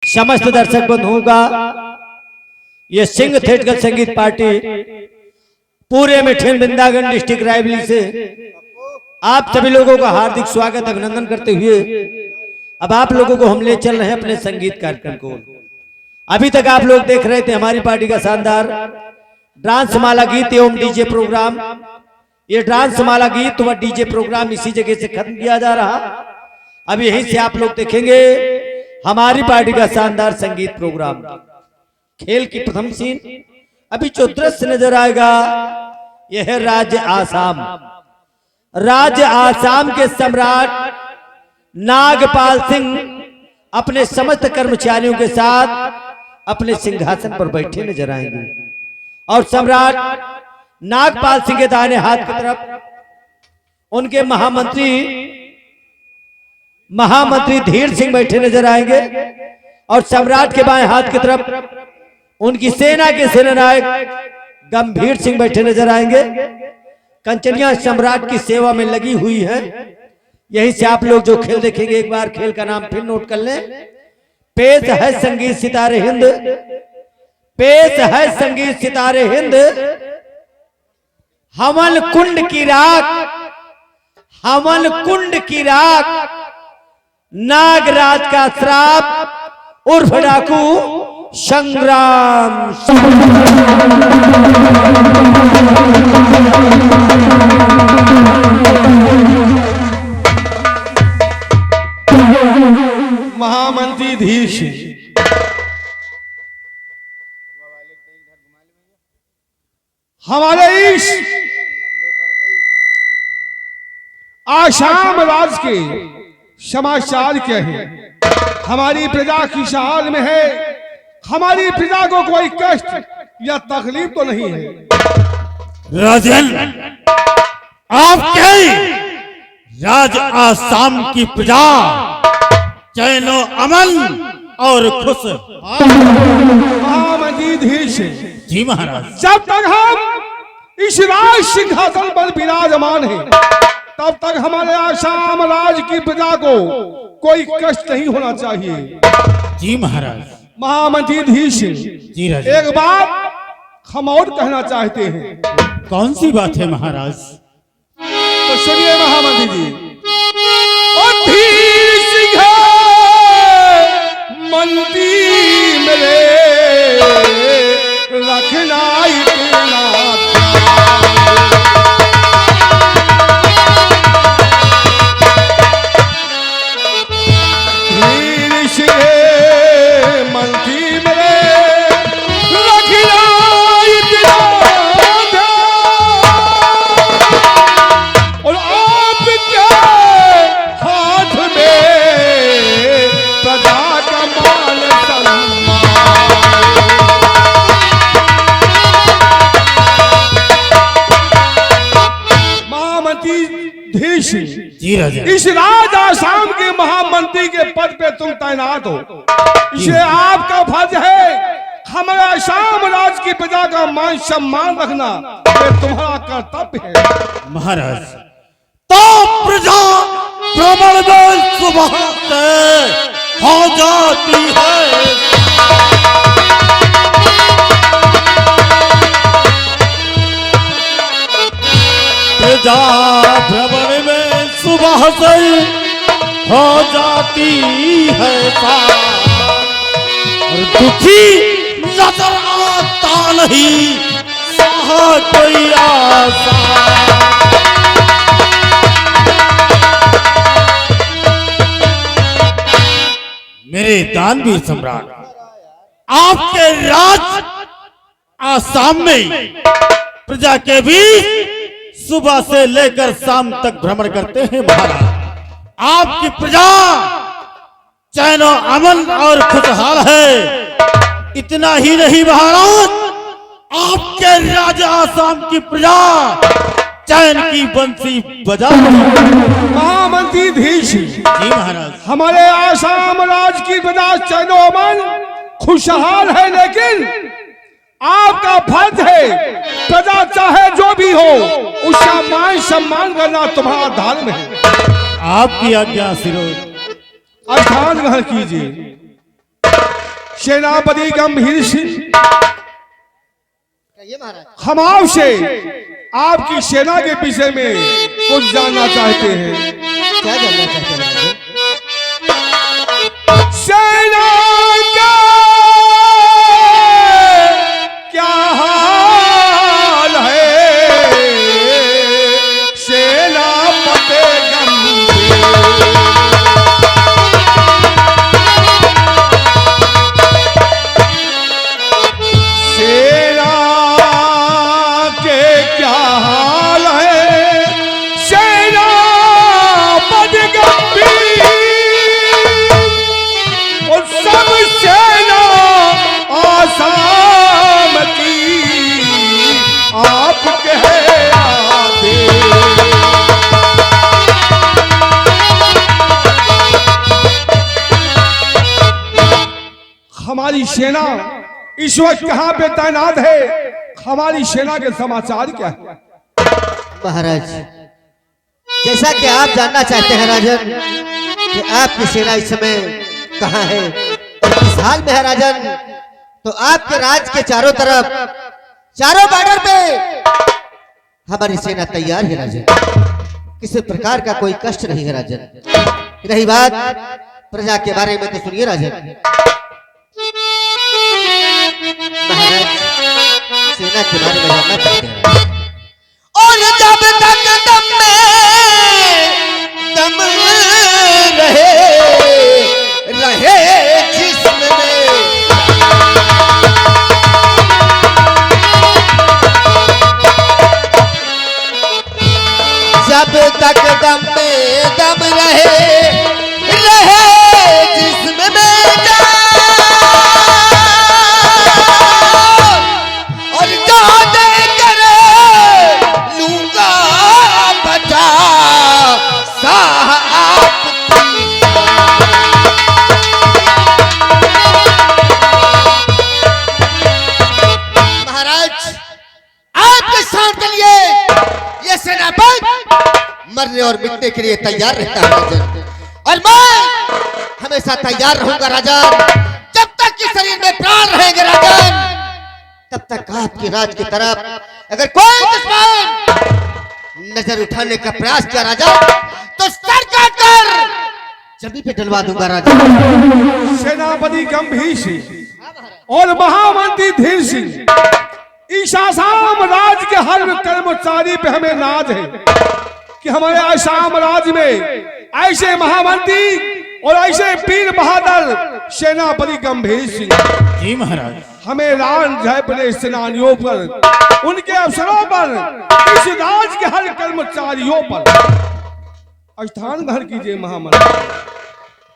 समस्त दर्शक बंधुओं का ये सिंह थिएटर संगीत पार्टी पूरे मिठन वृंदावन डिस्ट्रिक्ट रायबरेली से आप सभी लोगों का हार्दिक स्वागत अभिनंदन करते हुए अब आप लोगों को हम ले चल रहे हैं अपने संगीत कार्यक्रम को। अभी तक आप लोग देख रहे थे हमारी पार्टी का शानदार डांस माला गीत एवं डीजे प्रोग्राम। ये डांस माला गीत व डीजे प्रोग्राम इसी जगह से खत्म किया जा रहा। अब यहीं से आप लोग देखेंगे हमारी पार्टी का शानदार संगीत प्रोग्राम। खेल की प्रथम सीन अभी जो दृश्य नजर आएगा यह है राज्य आसाम। राज्य आसाम के सम्राट नागपाल सिंह अपने समस्त कर्मचारियों के साथ अपने सिंहासन पर बैठे नजर आएंगे और सम्राट नागपाल सिंह के दाहिने हाथ की तरफ उनके महामंत्री धीर सिंह बैठे नजर आएंगे और सम्राट के बाएं हाथ की तरफ उनकी सेना के सेनानायक गंभीर सिंह बैठे नजर आएंगे। कंचनियां सम्राट की सेवा में लगी हुई है। यहीं से आप लोग जो खेल देखेंगे एक बार खेल का नाम फिर नोट कर लें। पेश है संगीत सितारे हिंद, पेश है संगीत सितारे हिंद। हमन कुंड की राख, हमन कुंड की राख, नागराज का श्राप उर्फ डाकू संग्राम। महामंत्री धीर सिंह हमारे इस आसाम राज्य के समाचार क्या है। हमारी प्रजा खुशहाल में है। हमारी प्रजा को कोई कष्ट या तकलीफ तो नहीं है। राजन, आपके राज आसाम की प्रजा चैनो अमन और खुश। महामंत्री धीर सिंह जी महाराज, जब तक हम इस राज सिंहासन पर विराजमान हैं तब तक हमारे आसाम राज्य की प्रजा को कोई कष्ट नहीं होना चाहिए। जी महाराज। महामंत्री धीर सिंह जी राज, एक बात हम और कहना चाहते हैं। कौन सी बात है महाराज? तो सुनिए महामंत्री जी। और धीर सिंह मंत्री मेरे रखना इतना इस राज आसाम के महामंत्री के पद पे तुम तैनात हो। इसे आपका फर्ज है हमारे आसाम राज्य की प्रजा का मान सम्मान रखना, ये तुम्हारा कर्तव्य है। महाराज, तो प्रजा प्रबल में सुबह से हो जाती है। प्रजा भ्रमण में सुबह से हो जाती है और दुखी नजर आता नहीं सहा कोई आशा। मेरे दानवीर सम्राट, आपके राज आसाम में प्रजा के बीच सुबह से लेकर शाम तक भ्रमण करते हैं। महाराज, आपकी प्रजा चैन अमन और खुशहाल है। इतना ही नहीं महाराज, आपके राज्य आसाम की प्रजा चैन की बंसी बजा। महामंत्री धीर सिंह जी महाराज, हमारे आसाम राज्य की प्रजा चैन अमन खुशहाल है, लेकिन आपका फर्ज है प्रजा चाहे जो भी हो उसका मान सम्मान करना तुम्हारा धर्म है। आपकी आज्ञा सिरोज। स्थान ग्रहण कीजिए। सेनापति गंभीर सिंह, कहिए महाराज। हम आपसे आपकी सेना के विषय में कुछ जानना चाहते हैं। क्या जानना चाहते हैं महाराज? सेना का क्या हाल है, सेनापति गंभीर। सेना के क्या हाल है, सेनापति गंभीर। और सब सेना आसाम की आप कह आते। हमारी सेना इस वक्त कहां पे तैनात है, हमारी सेना के समाचार क्या है? महाराज, जैसा कि आप जानना चाहते हैं राजन कि आपकी सेना इस समय कहाँ है, किस हाल में है राजन, तो आपके राज के चारों तरफ, चारों बॉर्डर पे हमारी सेना तैयार है राजन। किसी प्रकार का कोई कष्ट नहीं है राजन। रही बात प्रजा के बारे में तो सुनिए राजन। महाराज, सेना के बारे में जानना चाहते हैं। और जब तक दम रहे जिस्म में, जब तक दम रहे जिस्म में और जाने करे लूंगा बचा साहब। महाराज, आपके साथ के लिए ये सेनापति मरने और मिटने के लिए तैयार रहता है राजन, और मैं हमेशा तैयार रहूंगा राजन। जब तक कि शरीर में प्राण रहेंगे राजन, तब तक आपके राज की तरफ अगर कोई दुश्मन नजर उठाने का प्रयास किया राजा, तो सर काटकर जमीन पे डलवा दूंगा राजा। सेनापति गंभीर सिंह और महामंत्री धीर सिंह, इस आसाम राज के हर कर्मचारी पे हमें नाज है कि हमारे आसाम राज्य में ऐसे महामंत्री और ऐसे वीर बहादुर सेनापति गंभीर सिंह, जी महाराज, हमें रान जय बने सेनानियों पर, उनके अफसरों पर, इस राज के हर कर्मचारियों पर स्थान ग्रहण कीजिए। महामंत्री,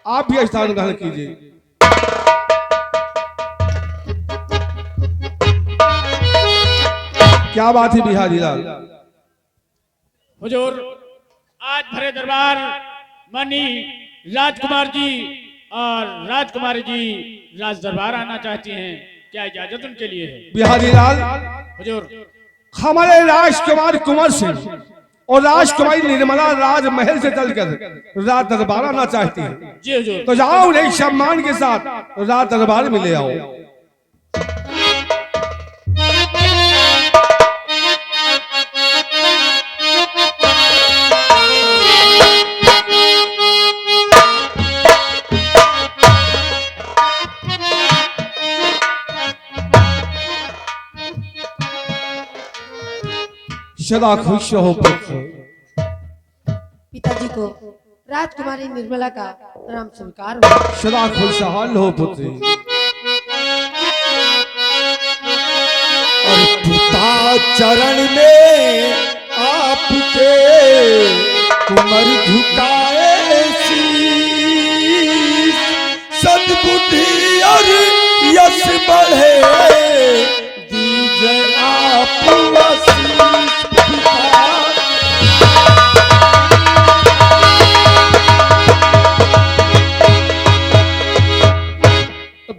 आप भी स्थान ग्रहण कीजिए। क्या बात है बिहारी लाल? हुजूर, आज भरे दरबार मनी राजकुमार जी और राजकुमारी जी राज दरबार आना चाहती हैं, क्या इजाजत उनके लिए है? बिहारी लाल, हुजूर, हमारे राजकुमार कुंवर सिंह और राजकुमारी निर्मला राजमहल से चलकर राज दरबार आना चाहती है। जी हुजूर। तो जाओ उन्हें सम्मान के साथ राज दरबार में ले आओ। सदा खुश रहो पुत्र। पिताजी को राजकुमारी निर्मला का नाम स्वीकार हो। सदा खुशहाल हो पुत्र। और पिता चरण में आपके कुंवर झुकाए शीश, सद्बुद्धि और यश बढ़े दीजिए आप आशीष।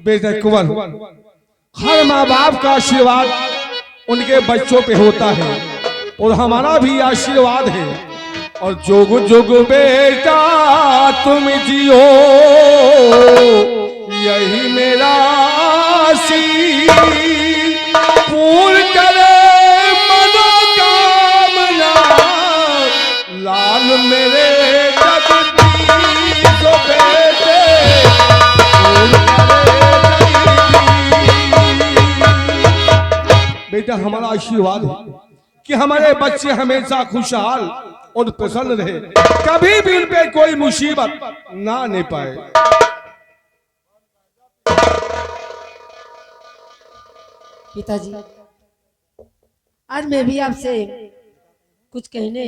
बेटा कुंवर, हर माँ बाप का आशीर्वाद उनके बच्चों पे होता है और हमारा भी आशीर्वाद है। और जोग जोग बेटा तुम जियो, यही मेरा आशीष पूर्ण करे मनोकामना लाल मेरे जगदीश बेटे पूर्ण करे। बेटा हमारा आशीर्वाद है कि हमारे बच्चे हमेशा खुशहाल और प्रसन्न रहे, कभी भी उन पे कोई मुसीबत ना आने पाए। पिताजी, आज मैं भी आपसे कुछ कहने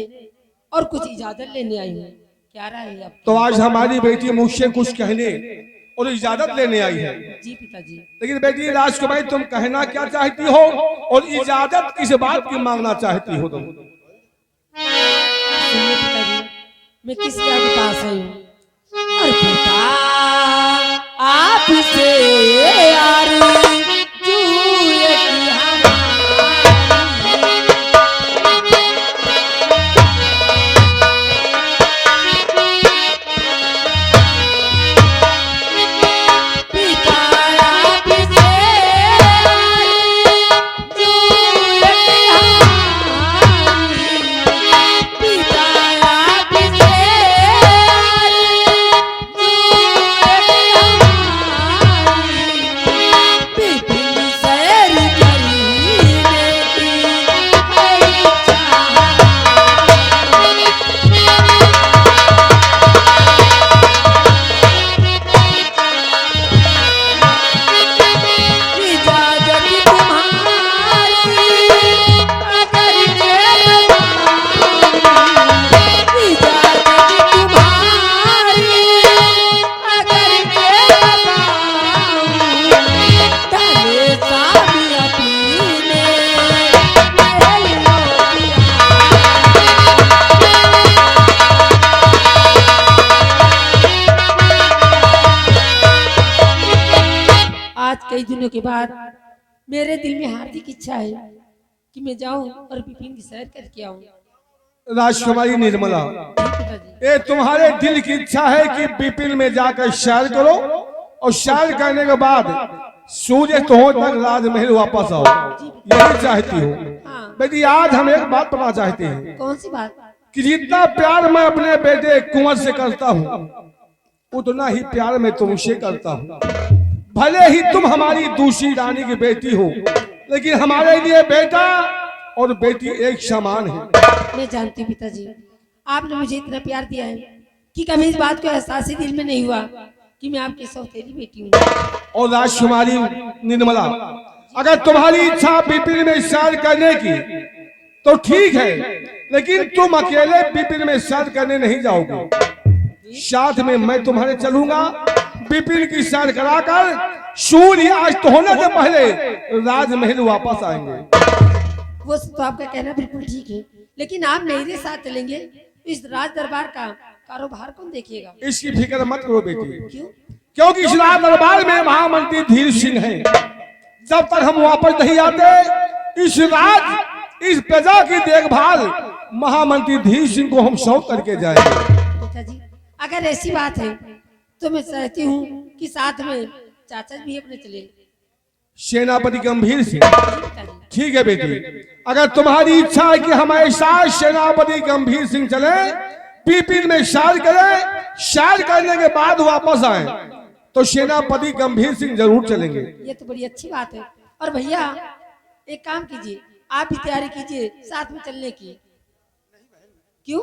और कुछ इजाजत लेने आई हूँ। क्या राय है आपकी? तो आज हमारी बेटी मुझसे कुछ कहने और इजाजत लेने आई है। जी पिताजी। लेकिन बेटी राजकुमारी, तुम कहना क्या चाहती हो और इजाजत किस बात की मांगना चाहती हो तुम? सुनिए पिताजी, मैं किस क्या के पास आई हूँ? और पिता आपसे यार कई दिनों के बाद मेरे दिल में हार्दिक इच्छा है कि मैं जाऊं और विपिन की सैर करके आऊं। राजकुमारी निर्मला, पिताजी, ये तुम्हारे दिल की इच्छा है कि विपिन में जाकर सैर करो और सैर करने के बाद सूर्य तो तक राजमहल वापस आओ, यही चाहती हो? हाँ। बेटी आज हम एक बात बताना चाहते हैं कौन सी बात? कि जितना प्यार मैं अपने बेटे कुंवर से करता हूँ उतना ही प्यार मैं तुमसे करता हूँ। भले ही तुम हमारी दूसरी रानी की बेटी हो, लेकिन हमारे लिए बेटा और बेटी एक समान है। मैं जानती हूँ पिताजी, आपने मुझे इतना प्यार दिया है कि कभी इस बात को एहसास ही दिल में नहीं हुआ कि मैं आपकी सौतेली बेटी हूँ। और राजकुमारी निर्मला, अगर तुम्हारी इच्छा विपिन में सैर करने की तो ठीक है, लेकिन तुम अकेले विपिन में सैर करने नहीं जाओगे, साथ में मैं तुम्हारे चलूंगा। विपिन की सैर कराकर सूर्य अस्त होने से पहले राजमहल वापस आएंगे। वो तो आपका कहना बिल्कुल ठीक है, लेकिन आप मेरे साथ चलेंगे, इस राज दरबार का कारोबार कौन देखेगा? इसकी फिक्र मत करो बेटी, क्यों? क्योंकि इस राज दरबार में महामंत्री धीर सिंह हैं। जब तक हम वापस नहीं आते, इस प्रजा की देखभाल महामंत्री धीर सिंह को हम सौंप करके जाएंगे। पिताजी, अगर ऐसी बात है तो मैं चाहती हूँ कि साथ में चाचा भी अपने चले। सेनापति गंभीर सिंह, पिताजी, ठीक है बेटी, अगर तुम्हारी इच्छा है कि हमारे साथ सेनापति गंभीर सिंह चले, विपिन में सैर करें, सैर करने के बाद वापस आए, तो सेनापति गंभीर सिंह जरूर चलेंगे। ये तो बड़ी अच्छी बात है। और भैया एक काम कीजिए, आप भी तैयारी कीजिए साथ में चलने की। क्यों?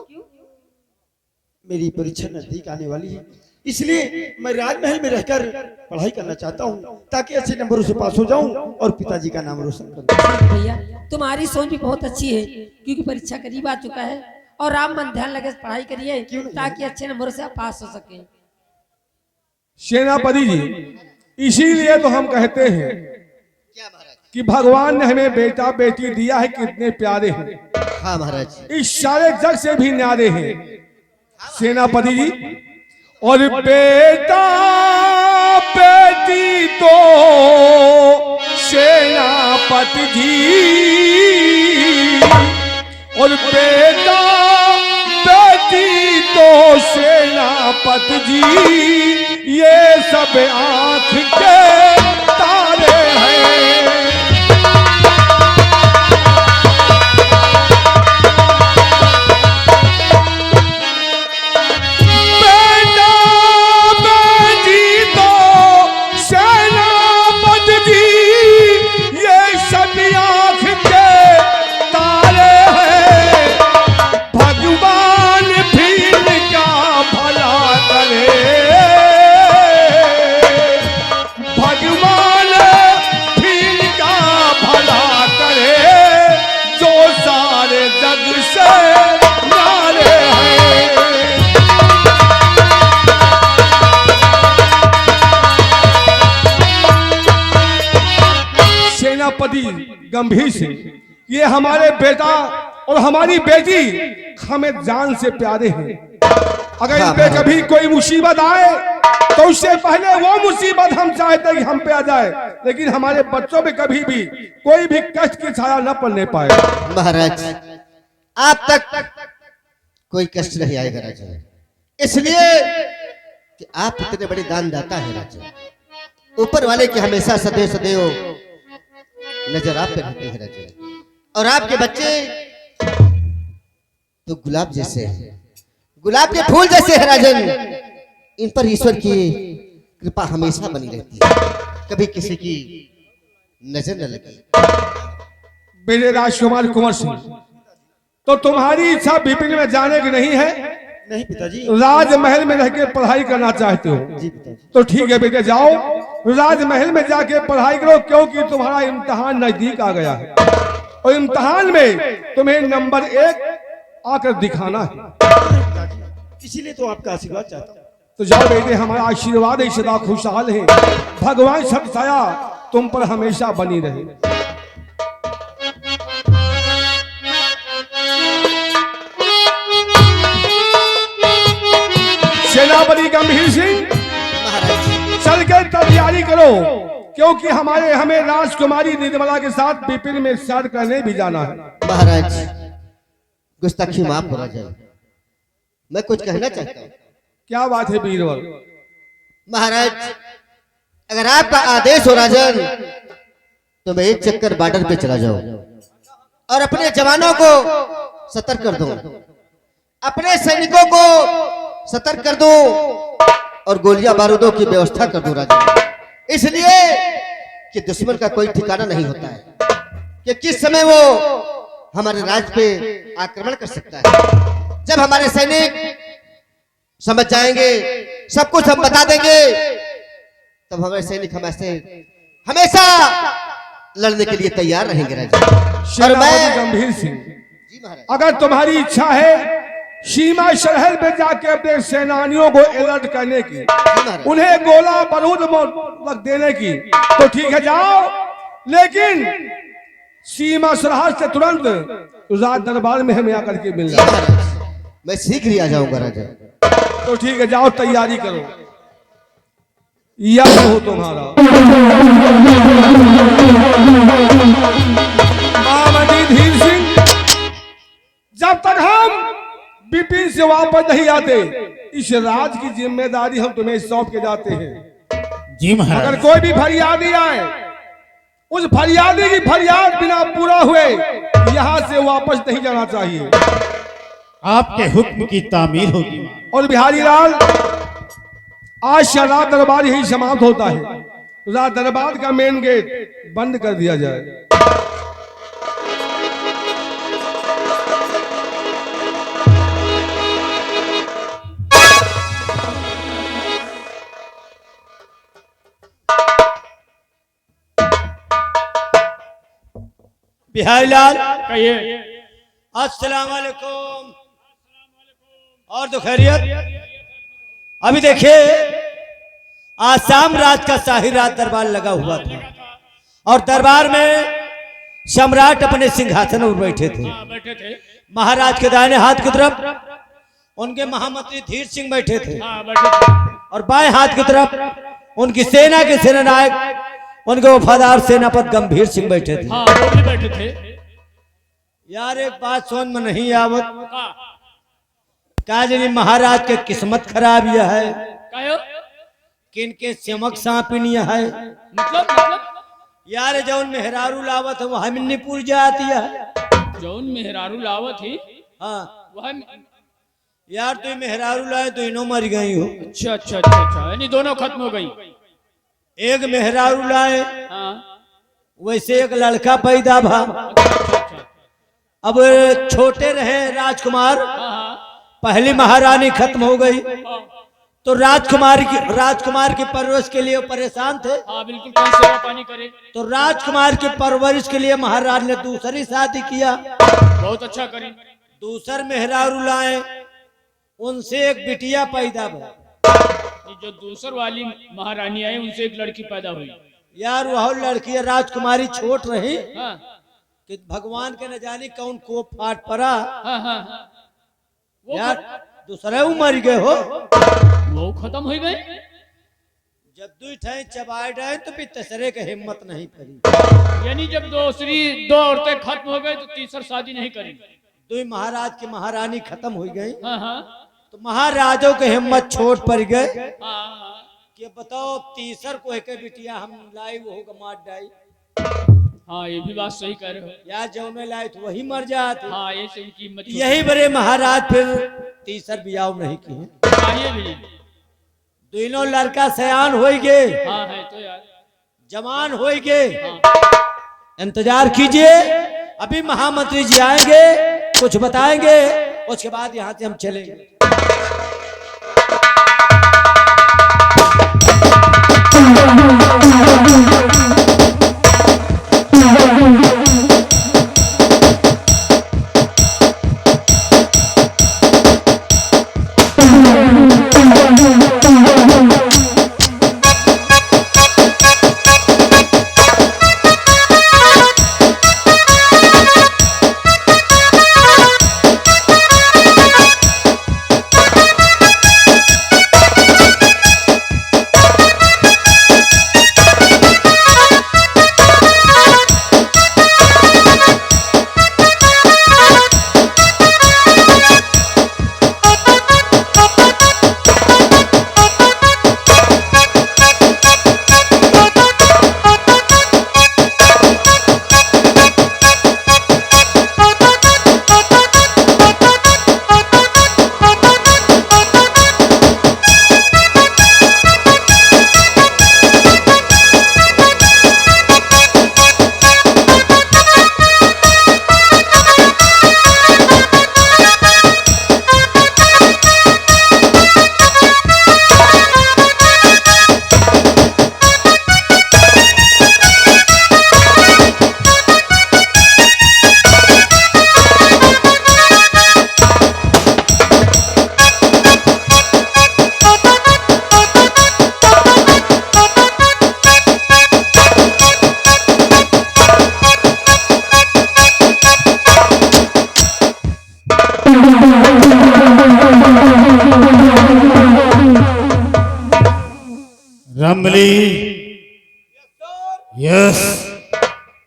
मेरी परीक्षा नजदीक आने वाली है, इसलिए मैं राजमहल में रहकर पढ़ाई करना चाहता हूँ ताकि अच्छे नंबरों से पास हो जाऊं और पिताजी का नाम रोशन करूं। भैया तुम्हारी सोच भी बहुत अच्छी है, क्योंकि परीक्षा करीब आ चुका है और आप मन ध्यान लगे पढ़ाई करिए ताकि अच्छे नंबरों से आप पास हो सके। सेनापति जी, इसीलिए तो हम कहते हैं कि भगवान ने हमें बेटा बेटी दिया है, कितने प्यारे हैं। हाँ महाराज, इस सारे जग से भी न्यारे हैं सेनापति जी। और बेटा बेटी तो सेनापति जी, और बेटा बेटी तो सेनापति जी, ये सब आंख के तारे हैं। सेनापति गंभीर सिंह, ये हमारे बेटा और हमारी बेटी हमें जान से प्यारे हैं। अगर इन पे कभी कोई मुसीबत आए तो उससे पहले वो मुसीबत हम चाहते हैं कि हम पे आ जाए, लेकिन हमारे बच्चों पे कभी भी कोई भी कष्ट की छाया न पड़ने पाए। महाराज आप तक कोई कष्ट नहीं आएगा राजा, इसलिए कि आप इतने बड़े दानदाता हैं राजा। ऊपर वाले की हमेशा सदैव सदैव नजर आप पे रहती है राजा। और आपके बच्चे तो गुलाब जैसे हैं, गुलाब के फूल जैसे है राजन। इन पर ईश्वर की कृपा हमेशा बनी रहती है, कभी किसी की नजर न लगी। मेरे राजकुमार कुंवर सिंह, तो तुम्हारी इच्छा विपिन में जाने की नहीं है? नहीं पिताजी। राजमहल में रह के पढ़ाई करना चाहते हो? जी पिताजी। तो ठीक है बेटे, जाओ राजमहल में जाके पढ़ाई करो, क्योंकि तुम्हारा इम्तिहान नजदीक आ गया है और इम्तिहान में तुम्हें नंबर 1 आकर दिखाना है। इसीलिए तो आपका आशीर्वाद चाहता हूँ। तो जाओ बेटे, हमारा आशीर्वाद है, सदा खुशहाल है, भगवान सब छाया तुम पर हमेशा बनी रहे। सेनापति गंभीर सिंह, चल के तैयारी करो, क्योंकि हमें राजकुमारी निर्मला के साथ विपिन में सैर करने भी जाना है। महाराज गुस्ताखी माफ हो राजा, मैं कुछ कहना चाहता हूँ। क्या बात है बीरबल? महाराज अगर आपका आदेश हो राजन, तो मैं एक चक्कर बॉर्डर पे चला जाऊं और अपने जवानों को सतर्क कर दूं, अपने सैनिकों को सतर्क कर दूं और गोलियां बारूदों की व्यवस्था कर दूं राजन। इसलिए कि दुश्मन का कोई ठिकाना नहीं होता है कि किस समय वो हमारे राज्य पे आक्रमण कर सकता है। जब हमारे सैनिक समझ जाएंगे, सब कुछ हम बता देंगे, तब हमारे सैनिक हमेशा लड़ने के लिए तैयार रहेंगे राजा। और मैं गंभीर सिंह, जी महाराज, अगर तुम्हारी इच्छा है सीमा सरहद पे जाके अपने सेनानियों को अलर्ट करने की, उन्हें गोला बारूद रख देने की, तो ठीक है जाओ, लेकिन सीमा सरहद से तुरंत राज दरबार में हमें आकर के मिलना। मैं शीघ्र ही आ जाऊंगा राजा। तो ठीक है जाओ, तैयारी करो, यह हो तुम्हारा महामंत्री धीर सिंह। जब तक हम विपिन से वापस नहीं आते, इस राज की जिम्मेदारी हम तुम्हें सौंप के जाते हैं। जी महाराज। अगर कोई भी फरियादी आए, उस फरियादी की फरियाद बिना पूरा हुए यहाँ से वापस नहीं जाना चाहिए। आपके हुक्म की तामीर होगी। और बिहारी लाल, आज से रात दरबार यही समाप्त होता है, रात दरबार का मेन गेट बंद कर दिया जाए। बिहारी लाल, कहिए। अस्सलाम वालेकुम। और तो खैरियत? अभी देखिए, आसाम राज का शाही राज दरबार लगा हुआ था और दरबार में सम्राट अपने सिंहासन पर बैठे थे। बैठे थे। महाराज के दाहिने हाथ की तरफ उनके महामंत्री धीर सिंह बैठे थे बैठे थे। और बाएं हाथ की तरफ उनकी सेना के सेनानायक, उनके वफादार सेनापति गंभीर सिंह बैठे थे। हाँ, वो भी बैठे थे। यार एक बात समझ में नहीं आवत, का जानी महाराज के किस्मत खराब यह है कहो? किनके चमक सांपिनिया है। मतलब यार जौन मेहरारू लावत है वो हमिन्नीपुर जाती है। जौन मेहरारू लावत ही, हाँ वह यार तुम मेहरारू लाए तो इनो मर गई हो। अच्छा अच्छा अच्छा अच्छा, यानी दोनों खत्म हो गई। एक मेहरारू लाए, हाँ। वैसे एक लड़का पैदा भा। अब छोटे रहे राजकुमार, पहली महारानी खत्म हो गई तो राजकुमार की परवरिश के लिए परेशान थे। हाँ बिल्कुल, कौन सेवा पानी करे। तो राजकुमार की परवरिश के लिए महाराज ने दूसरी शादी किया। बहुत अच्छा करी। दूसर मेहरारू लाए, उनसे एक बिटिया पैदा हुआ। जो दूसर वाली महारानी आई, उनसे एक लड़की पैदा हुई। यार वह लड़की राजकुमारी छोट रही हाँ कि भगवान के न जाने कौन को फाट पड़ा। हाँ हाँ वो यार दूसरे मर गए हो। वो खत्म हो गई। जब दू ठाई चबाए डाए तो फिर तीसरे के हिम्मत नहीं पड़ी। यानी जब दो औरतें खत्म हो गई तो तीसरी शादी नहीं करेंगे। दो महाराज की महारानी खत्म हो गई हाँ हाँ तो महाराजों के हिम्मत छोट पड़ गए हाँ कि बताओ तीसर को एक बिटिया हम लाई वो मार डाई। हाँ ये भी बात सही कह रहे हो। यार जो में लाए तो वही मर जाते। हाँ ये सही कीमत यही बड़े महाराज फिर तीसर बियाह नहीं किए। चाहिए भी। दोनों लड़का सयान हो गए। हाँ है तो यार जवान हो गए। हाँ। इंतजार कीजिए अभी महामंत्री जी आएंगे कुछ बताएंगे उसके बाद यहाँ से हम चलेंगे। रमली यस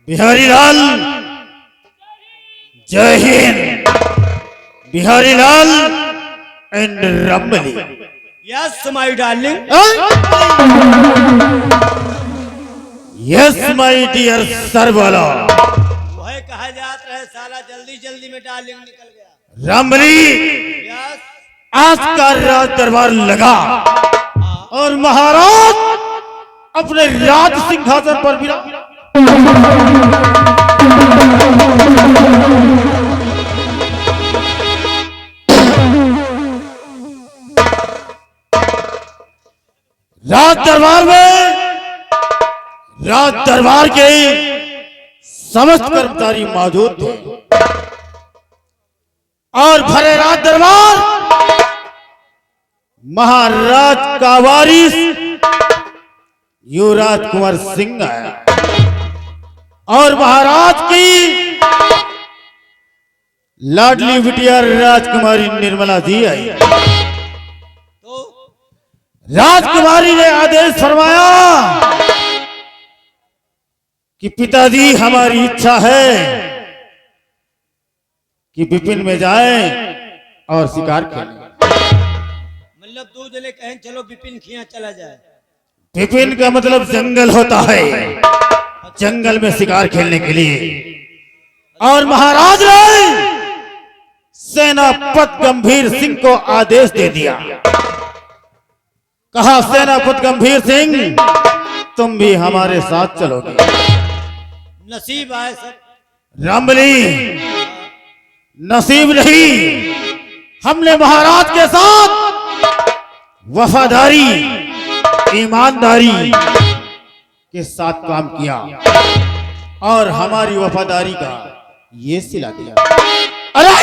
बिहारी लाल जय Hind Bihari Lal and Ramli yes my darling yes my dear सरवाला वही कहा जाता है साला जल्दी जल्दी में डार्लिंग निकल गया। रमली यस आज का राज दरबार लगा और महाराज अपने राज सिंहासन पर भी राज दरबार के समस्त कर्मचारी मौजूद थे और भरे राज दरबार महाराज का वारिस युवराज कुंवर सिंह आया और महाराज की लाडली बिटिया राजकुमारी निर्मला जी आई। तो राजकुमारी ने आदेश फरमाया कि पिताजी हमारी इच्छा है कि विपिन में जाएं और शिकार खेलें। मतलब दो जने कहें चलो विपिन खिया चला जाए। विपिन का मतलब जंगल होता है, जंगल में शिकार खेलने के लिए। और महाराज ने सेनापति गंभीर सिंह को आदेश दे दिया, कहा सेनापति गंभीर सिंह तुम भी हमारे साथ चलोगे। नसीब आए सब। रमली नसीब नहीं, हमने महाराज के साथ वफादारी ईमानदारी के साथ काम किया और हमारी वफादारी का ये सिला दिया। अरे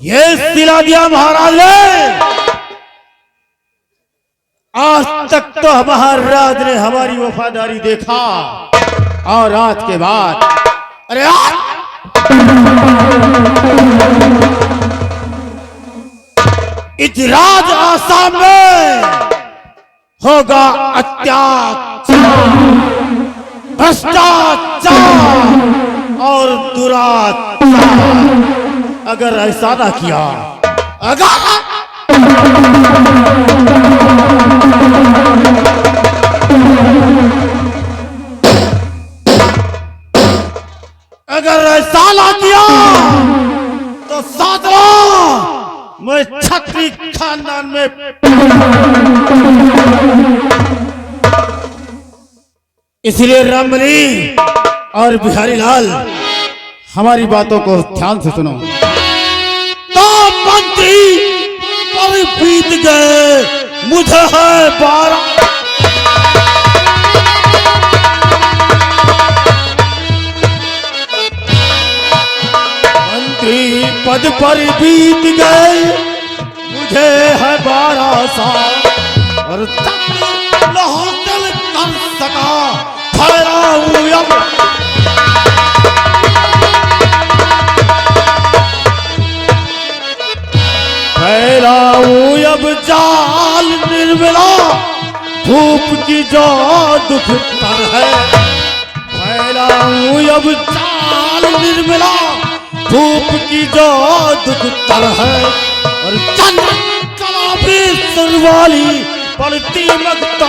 ये सिला दिया महाराज ने। आज तक तो महाराज ने हमारी वफादारी देखा और आज के बाद अरे आज इस राज आसाम में होगा अत्याचार, भ्रष्टाचार और दुराचार। अगर ऐसा ना किया, अगर ऐसा ना किया तो साधना मैं छत्री खानदान में इसलिए रामबली और बिहारी लाल हमारी बातों को ध्यान से सुनो। तो मंत्री पर बीत गए, मुझे है 12 मंत्री पद पर बीत गए, मुझे है 12 साल और तक हासिल कर सका फैलाऊं अब जाल निर्मला, धूप की जो दुख तर है। फैलाऊं अब जाल निर्मला, धूप की जो दुख तर है। और चंद्र कला भी सुरवाली पड़ती मगता,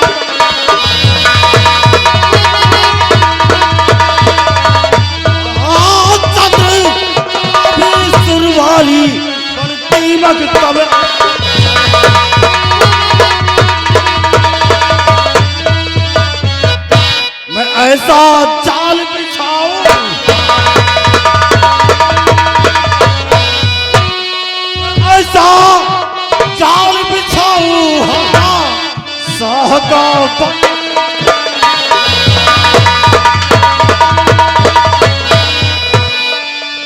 सुरवाली पड़ती मगता। मैं ऐसा जाल बिछाऊं, ऐसा जाल बिछाऊं, सहका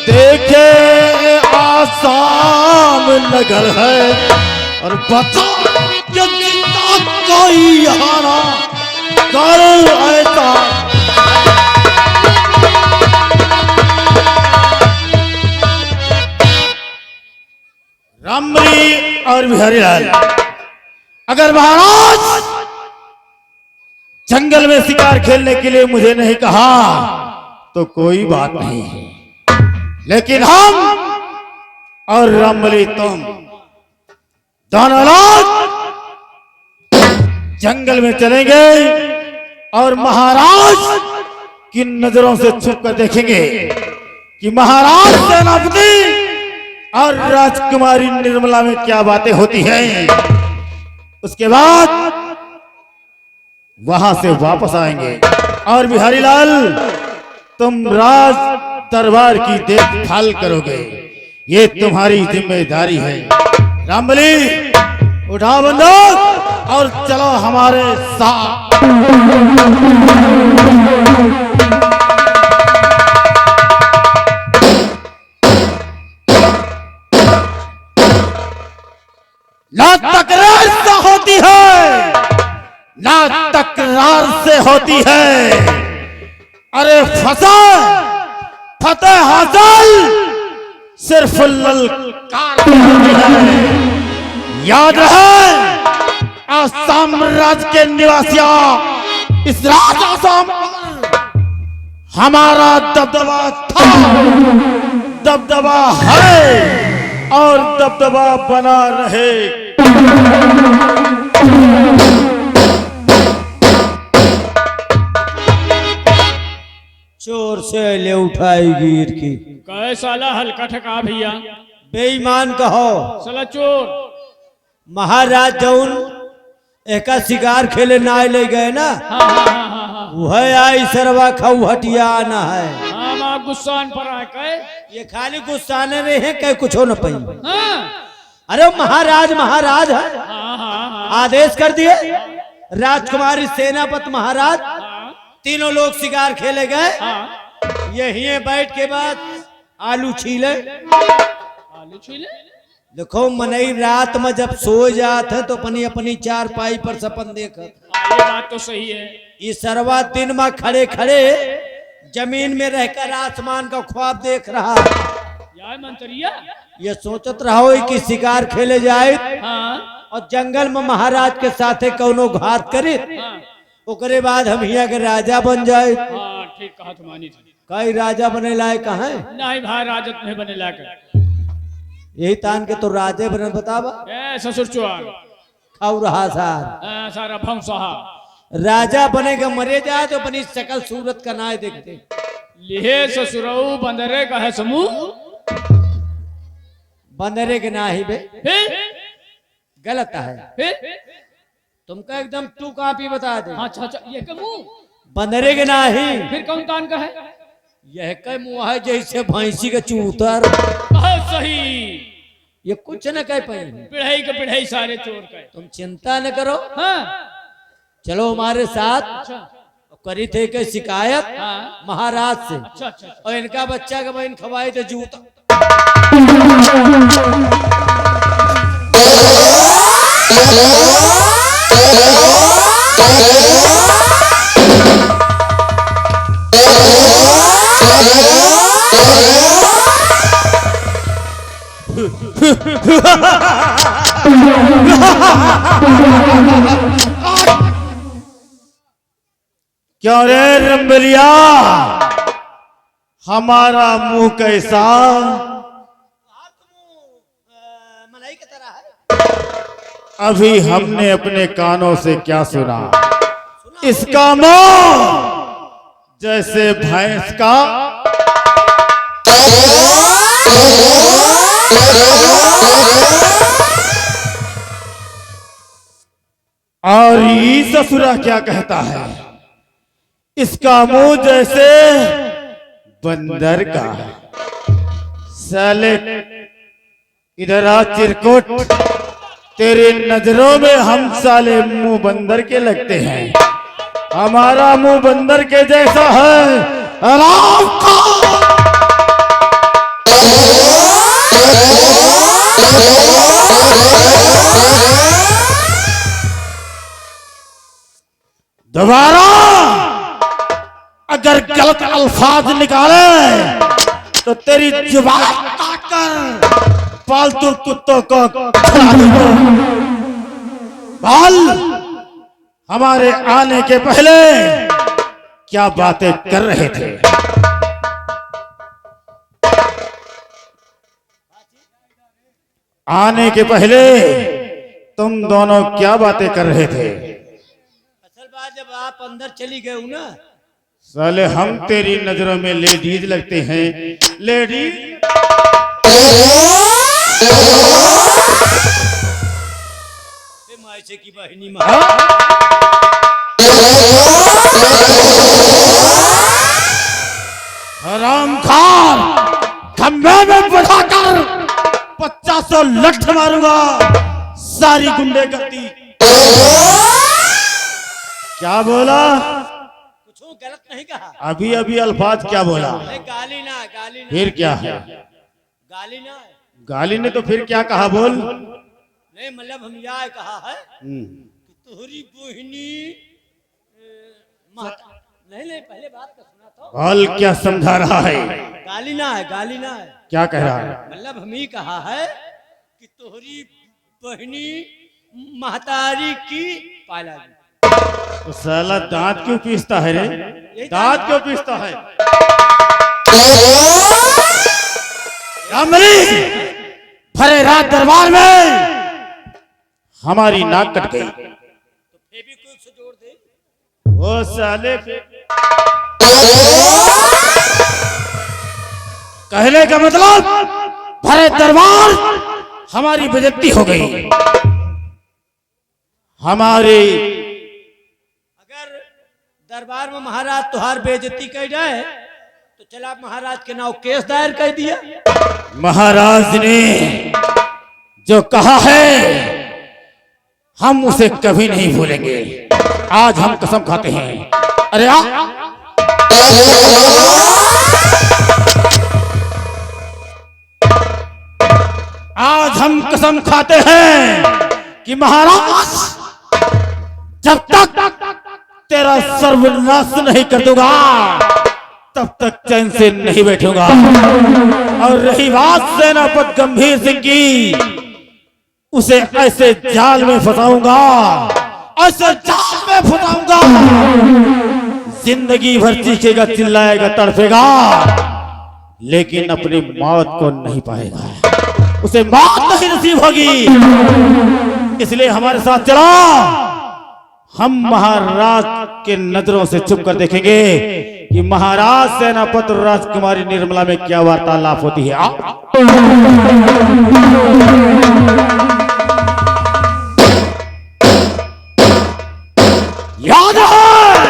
देखे आसाम नगर है और बचा कि जितना कोई यहाँ ना कर ऐसा। रामबली और बिहारी लाल, अगर महाराज जंगल में शिकार खेलने के लिए मुझे नहीं कहा तो कोई बात नहीं है, लेकिन हम और रामबली तुम दोनों लोग जंगल में चलेंगे और महाराज की नजरों से छुप कर देखेंगे कि महाराज सेनापति और राजकुमारी निर्मला में क्या बातें होती हैं। उसके बाद वहां से वापस आएंगे और बिहारी लाल तुम राज दरबार की देखभाल करोगे, ये तुम्हारी जिम्मेदारी है। रामबली उठाओ बंदूक और चलो हमारे साथ। ना तकरार से होती है, ना तकरार से होती है। अरे फतेह हासिल सिर्फ ललकार है। याद रहे आसाम राज्य के निवासियों, इस राज आसाम पर हमारा दबदबा था, दबदबा है और दबदबा बना रहे। चोर से ले उठाई गिर की, कहे साला हल्का ठका भैया, बेईमान कहो। साला चोर महाराज जौन एका शिकार खेले ना ले गए ना, वह आई सरवा खाऊ हटिया आना है। हम आप गुस्सान पर आए कहे, ये खाली गुस्साने में है, कहीं कुछ हो न पाई। हाँ अरे महाराज महाराज है, हाँ हाँ आदेश कर दिए राजकुमारी सेनापति महाराज, तीनों लोग शिकार खेले गए। हाँ। यही बैठ के बाद आलू छीले, आलू छीले देखो मनई रात में जब सो जात है तो अपनी अपनी चारपाई पर सपन देख, ये बात तो सही है। ये सरवा दिन में खड़े खड़े जमीन में रहकर आसमान का ख्वाब देख रहा। यार मंत्रिया, ये सोचत रहो कि शिकार खेले जाए हाँ और जंगल में महाराज के साथे कौनो घात करे, हाँ ओकरे बाद हम यहाँ के राजा बन जाए। हाँ, ठीक कहा तुम्हारी। कई राजा बने लायक कहाँ है? नहीं भाई, राजत में बने लाकर यही तान के तो राजे बने बतावा। ससुर चुआर खाऊ रहा सार सारा भंसहा राजा बनेगा मरे जाए तो अपनी शकल सूरत का नाय देखते। लिहे ससुरऊ बंदरे का है समूह, बंदरे के ना ही बे फिर गलत है। फिर तुमका एकदम टू कॉपी बता दे। अच्छा अच्छा, ये का मुंह बंदरे के ना ही, फिर कौन तान का है? यह कई मुँह है जैसे भैंसी के चूतर। बहुत सही, ये कुछ न कह पाई। पिढ़ाई के पिढ़ाई सारे चोर का। तुम चिंता न करो, हाँ चलो हमारे साथ। अच्छा करी थे के शिकायत हाँ महाराज से, अच्छा अच्छा अच्छा। और इनका बच्चा का बहन खवाई तो जूता। क्यों रे रंबलिया, हमारा मुंह कैसा? मलाई की तरह है। अभी हमने अपने कानों से क्या सुना? इसका मुंह जैसे भैंस का, और ये ससुरा क्या कहता है? इसका मुंह जैसे बंदर का। साले इधर आ चिरकुट, तेरे नजरों में हम साले मुंह बंदर के लगते हैं। हमारा मुंह बंदर के जैसा है। आराम का दोबारा अगर गलत अल्फाज निकाले तो तेरी जुबान काटकर पालतू कुत्तों को खिला दूंगा। बाल, हमारे आने के पहले क्या बातें कर रहे थे? आने के पहले तुम दोनों क्या बातें कर रहे थे? असल बात जब आप अंदर चली गए हो ना, साले हम तेरी नजरों में लेडीज लगते हैं। लेडीज मायसे की बहनी हरामखोर, खंबे में बैठाकर 50 लठ मारूंगा। सारी गुंडे करती। क्या बोला? कुछ गलत नहीं कहा। अभी अभी अल्फाज क्या बोला? गाली ना, गाली ना। फिर क्या है? गाली ना, गाली ने तो फिर क्या कहा? बोल। नहीं मतलब हम यह कहा है कि तोहरी बहनी नहीं नहीं, पहले बात का सुना तो। बोल, क्या समझा रहा है? गाली ना है, गाली ना है। क्या कह रहा है? मतलब हम ही कहा है कि तोहरी बहनी महतारी की पाला। तो साला दांत क्यों पीसता है रे? दांत क्यों पीसता है? भरे रात दरबार में हमारी नाक कट गई। फेविक्विक से जोड़ दे। वो साले कहने का मतलब भरे दरबार हमारी बेइज्जती हो गई। हमारी अगर दरबार में महाराज तुहार बेइज्जती कर जाए तो चला महाराज के नाम केस दायर कर दिया। महाराज ने जो कहा है हम उसे कभी नहीं भूलेंगे। आज हम कसम खाते हैं। अरे आज हम कसम खाते हैं कि महाराज जब तक तेरा सर्वनाश नहीं कर दूंगा तब तक चैन से नहीं बैठूंगा। और रही बात सेनापति गंभीर सिंह की, उसे ऐसे जाल में फंसाऊंगा, ऐसे जाल में फंसाऊंगा, जिंदगी भर चीखेगा, चिल्लाएगा, तड़पेगा, लेकिन अपनी मौत को नहीं पाएगा, उसे मौत नहीं नसीब होगी। इसलिए हमारे साथ चलो, हम महाराज के नजरों से छुप कर देखेंगे कि महाराज सेनापति और राजकुमारी निर्मला में क्या वार्तालाप होती है। याद है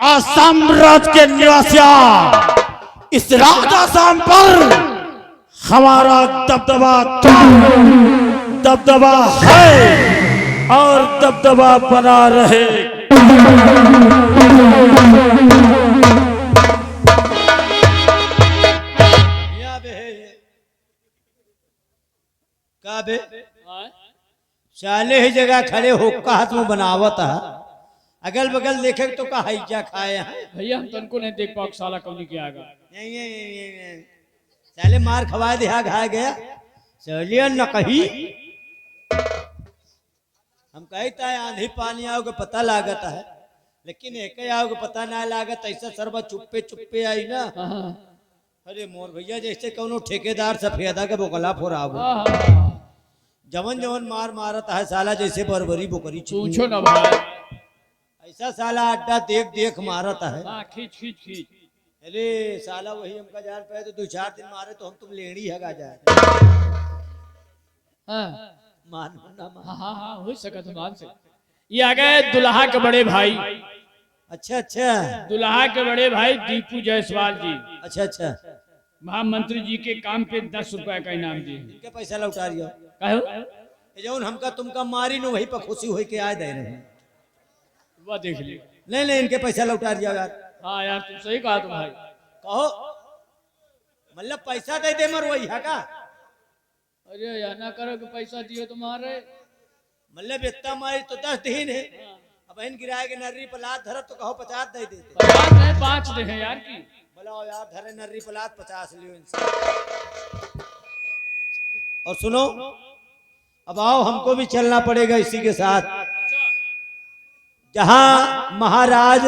आसाम राज्य के निवासिया, इस राज आसाम पर हमारा दबदबा है और दबदबा बना रहे। का बे चाले ही जगह खड़े हो हाथ में बनावत है, अगल बगल देखे तो का हैजा खाए हैं भैया, हम तनको नहीं देख पाओ साला कौन क्या आगा। चाले मार खवाए दिया घा गया, चलिए न कही हम कहता है आंधी पानी आओगे पता लागत है, लेकिन एक आओगे पता ना लागत, ऐसा सर्व चुप्पे चुप्पे आई ना। अरे मोर भैया जैसे कौनो ठेकेदार सफेदा के बोकला फोरा जवन जवन मार मारता है साला, जैसे बरबरी बोकरी पूछो ना भाई, ऐसा साला अड्डा देख देख मारता है। खींच खींच खींच। अरे साला वही हमका जान पे तो 2-4 दिन मारे तो हम तुम लेड़ी हगा जाए। मान ना मान। हाँ हो सका तो मान से। ये आ गए दुल्हा के बड़े भाई। अच्छा अच्छा, दुल्हा के बड़े भाई दीपू जायसवाल जी। अच्छा अच्छा, महामंत्री जी के काम पे 10 रुपए का इनाम दिए। इनके पैसा लौटा रियो कहो जौन हमका तुमका मारी नो वही पर खुशी होई के आए दे रहे। वह देख ली। नहीं इनके पैसा लौटा दिया यार। हाँ यार तुम सही कहा तुम भाई। कहो मतलब पैसा दे दे मर वही है का। अरे यार ना करो कि पैसा दिए तुम्हारे, मतलब इतना मारी तो 10 दिन है। अब इन गिराए के नर्री पलाद धरत तो कहो 50 दे देते। 50 नहीं 5 दे हैं यार की। बोला यार धरे नर्री पलाद 50 लियो इनसे। और सुनो अब आओ, हमको भी चलना पड़ेगा इसी के साथ। जहां महाराज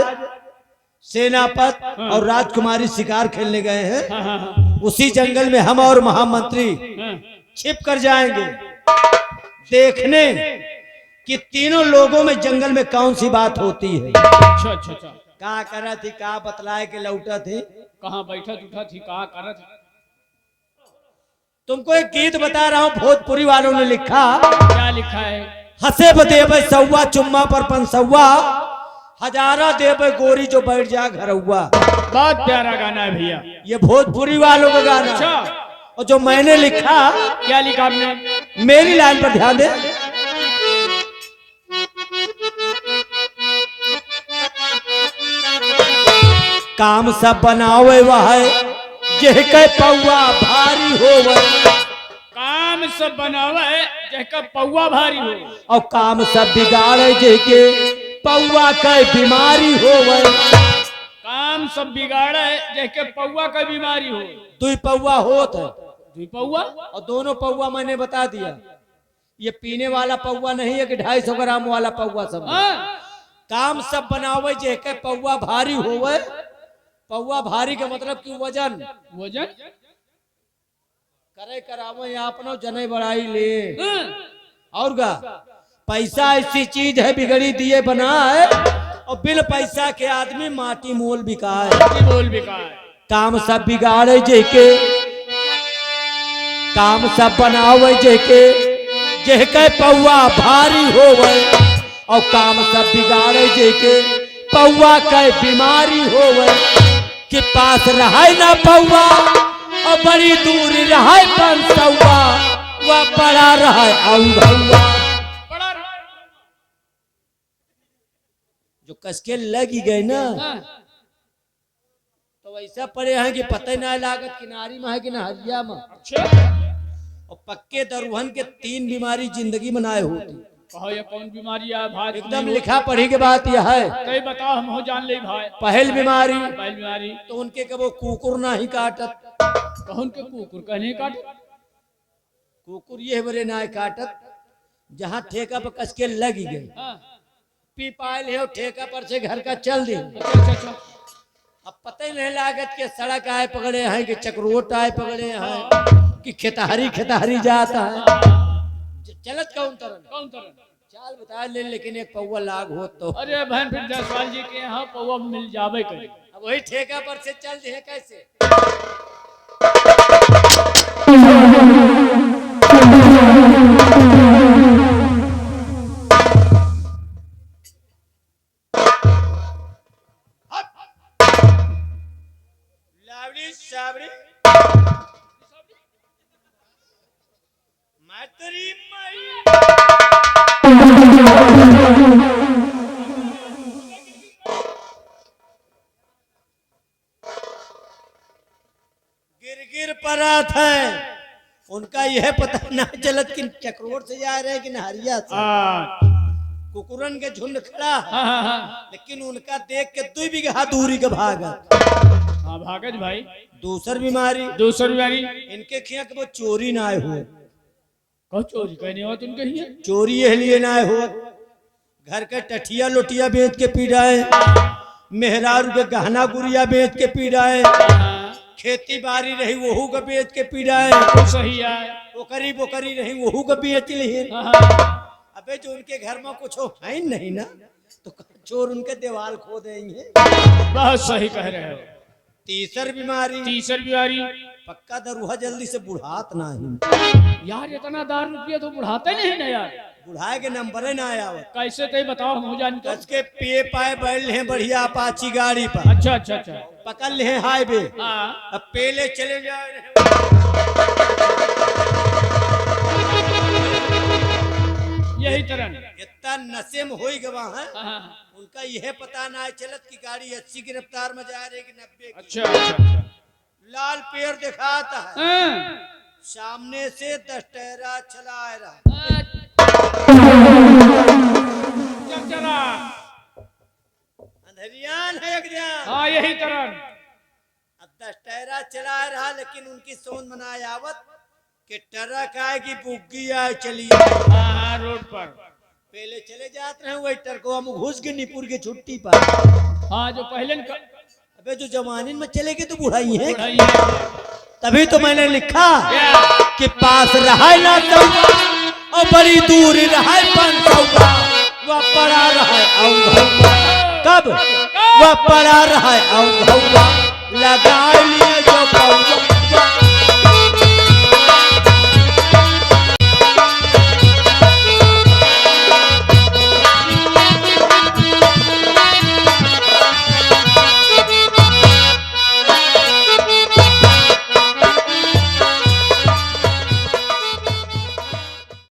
सेनापति और राजकुमारी शिकार खेलने गए हैं, उसी जंगल में हम और महामंत्री छिप कर जाएंगे देखने कि तीनों लोगों में जंगल में कौन सी बात होती है। अच्छा अच्छा अच्छा। कहा करा थी, कहा बतलाए के लौटा थे, कहाँ बैठा उठा थी, कहा करा थी। तुमको एक गीत बता रहा हूँ, भोजपुरी वालों ने लिखा। क्या लिखा है? हंसे बदेबे सौवा चुम्मा पर पंसौवा, हजारा देबे गोरी जो बैठ जा घरौवा। बहुत प्यारा गाना है भैया, ये भोजपुरी वालों का गाना। अच्छा। और जो मैंने लिखा, क्या लिखा आपने? मेरी लाइन पर ध्यान दे। काम सब बनावे वह जेह के पौवा भारी होवे। काम सब बनावा है जहका पौवा भारी हो, और काम सब बिगाड़े जेह के पौवा के बीमारी होवे। काम सब बिगाड़ा है जहके पौवा का बीमारी हो। 2 पौवा होत है, 2 पौवा और दोनों पौवा मैंने बता दिया। ये पीने वाला पौवा नहीं है कि 250 ग्राम वाला पौवा सब। काम सब बनावे जे के पौवा भारी होवे। पौवा भारी के मतलब कि वजन वजन करे करावे अपनो जने बढ़ाई ले। और का पैसा ऐसी चीज है बिगड़ी दिए बना है, और बिन पैसा के आदमी माटी मोल बिका है। बोल बिका है। काम सब बिगाड़े जेके, काम सब बनावे जेके जेके पौवा भारी होवे। और काम सब बिगाड़े जेके पौवा के बीमारी होवे। कि पास रहे ना पौवा और बड़ी दूर रहे पंसौवा, वह बड़ा रहे औंधौवा। जो कसके लगी गए ना तो वैसा पड़े हैं कि पता ही ना लागत किनारी में है कि नहरिया में। अच्छा। पक्के दरुहन के 3 बीमारी जिंदगी बनाए होती। कहो ये कौन बीमारी है भाई? एकदम लिखा पढ़ी के बात यह है। कई बताओ हम हो जान ले भाई। पहल बीमारी पहल बीमारी तो उनके कबो कुकुर ना ही काटत। कौन के कुकुर कहने काट? कुकुर ये बरे ना काटत जहाँ ठेका पर कस के लगी गई। हाँ। पी पायल है और ठेका पर से घर का चल दी। अच्छा। अब पता ही नहीं लागत के सड़क आए पकड़े हैं कि चक्रोट आए पकड़े हैं कि खेतहरी जाता है। चलत कौन तरन चाल बता ले, लेकिन एक पौवा लाग हो तो। अरे बहन फिर जायसवाल जी के यहाँ पौवा मिल जावे करे। अब वही ठेका पर से चल दे कैसे? लावड़ी सावड़ी मातरी माई गिर परात है। उनका यह पता ना चलत कि चक्रोट से जा रहे हैं कि नहरिया से। कुकुरन के झुंड खड़ा लेकिन उनका देख के 2 बीघा दूरी के भागत। हाँ भागज भाई। दूसर बीमारी इनके खिया के वो चोरी ना आए हुए। कहो चोरी कहने हो तुम कहिए? चोरी यह लिए ना आए हो, घर के टठिया लोटिया बेच के पी जाए, मेहरारू के गहना गुड़िया बेच के पी जाए, खेती बाड़ी रही वहू का बेच के पी जाए। सही है। बोकरी रही वहू का बेच ली। अबे जो उनके घर में कुछ है नहीं ना तो चोर उनके दीवार खो देंगे। बहुत सही कह रहे हो। तीसर बीमारी पक्का दरुहा जल्दी से बुढ़ात ना ही। यार इतना दारू रुपया तो बुढ़ाते नहीं ना यार। बुढ़ाए के नंबर ना आया। कैसे तय बताओ हम हो जान कस के पिए पाए बैल हैं बढ़िया अपाची गाड़ी पर। अच्छा पकड़ ले हाईवे। हाँ। अब पहले चले जाए यही तरह इतना नशे में हो गवा है। हाँ। उनका यह पता ना है चलत की गाड़ी 80 की रफ्तार में जा रही कि 90 की। अच्छा। लाल पेड़ दिखाता है। हाँ। सामने से 10 टहरा चला रहा। चला अंधेरियान है एकदम। हाँ यही तरह। अब 10 टहरा चला रहा लेकिन उनकी सोन मनाए आवत कि ट्रक आए कि बुग्गी आए चलिए। हाँ रोड पर पहले चले जाते रहे वही ट्रक को हम घुस के निपुर की छुट्टी पर। हाँ जो पहले अबे जो जवानी में चलेगी तो बुढ़ाई है। तभी तो मैंने लिखा कि पास रहा ना चौका और बड़ी दूर रहा 500 का। वह पड़ा रहा कब वह पड़ा रहा लगा लिया